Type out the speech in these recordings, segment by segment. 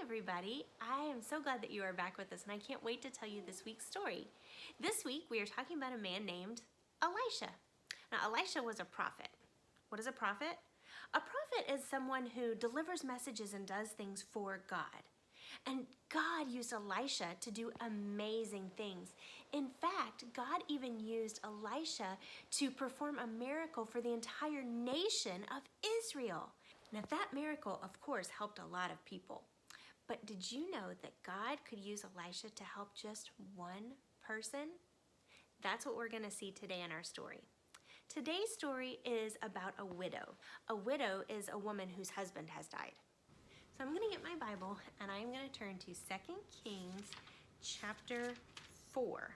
everybody. I am so glad that you are back with us, and I can't wait to tell you this week's story. This week we are talking about a man named Elisha. Now, Elisha was a prophet. What is a prophet? A prophet is someone who delivers messages and does things for God. And God used Elisha to do amazing things. In fact, God even used Elisha to perform a miracle for the entire nation of Israel. Now, that miracle, of course, helped a lot of people. But did you know that God could use Elisha to help just one person? That's what we're going to see today in our story. Today's story is about a widow. A widow is a woman whose husband has died. So I'm going to get my Bible and I'm going to turn to 2 Kings chapter 4.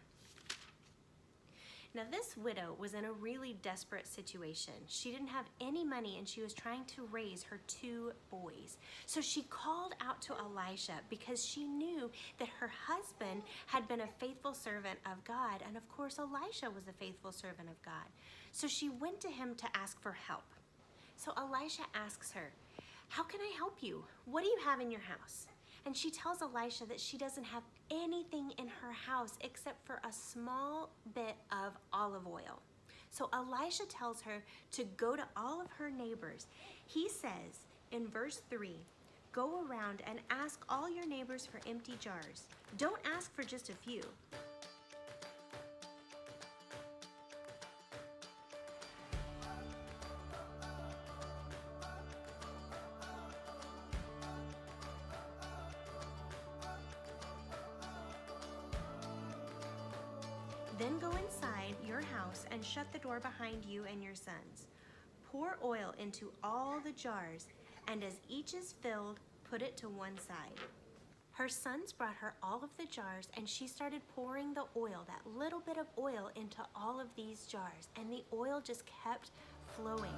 Now, this widow was in a really desperate situation. She didn't have any money and she was trying to raise her 2 boys. So she called out to Elisha because she knew that her husband had been a faithful servant of God. And of course, Elisha was a faithful servant of God. So she went to him to ask for help. So Elisha asks her, "How can I help you? What do you have in your house?" And she tells Elisha that she doesn't have anything in her house except for a small bit of olive oil. So Elisha tells her to go to all of her neighbors. He says in verse 3, "Go around and ask all your neighbors for empty jars. Don't ask for just a few." Then go inside your house and shut the door behind you and your sons. Pour oil into all the jars, and as each is filled, put it to one side. Her sons brought her all of the jars, and she started pouring the oil, that little bit of oil, into all of these jars, and the oil just kept flowing.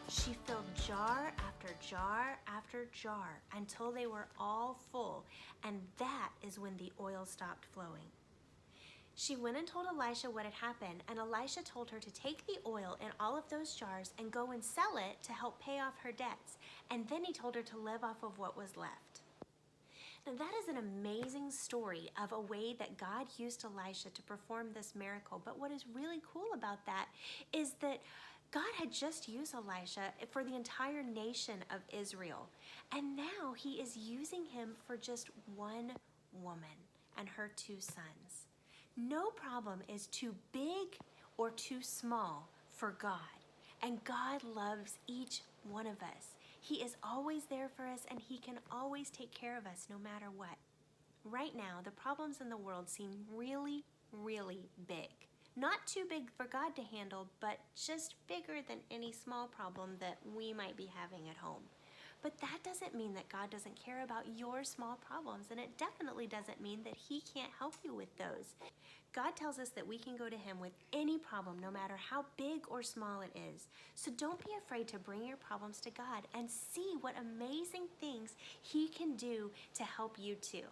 She filled jar after jar after jar until they were all full, and that is when the oil stopped flowing. She went and told Elisha what had happened, and Elisha told her to take the oil in all of those jars and go and sell it to help pay off her debts, and then he told her to live off of what was left. Now, that is an amazing story of a way that God used Elisha to perform this miracle. But what is really cool about that is that God had just used Elisha for the entire nation of Israel. And now he is using him for just one woman and her 2 sons. No problem is too big or too small for God. And God loves each one of us. He is always there for us, and he can always take care of us no matter what. Right now, the problems in the world seem really, really big. Not too big for God to handle, but just bigger than any small problem that we might be having at home. But that doesn't mean that God doesn't care about your small problems, and it definitely doesn't mean that he can't help you with those. God tells us that we can go to him with any problem, no matter how big or small it is. So don't be afraid to bring your problems to God and see what amazing things he can do to help you too.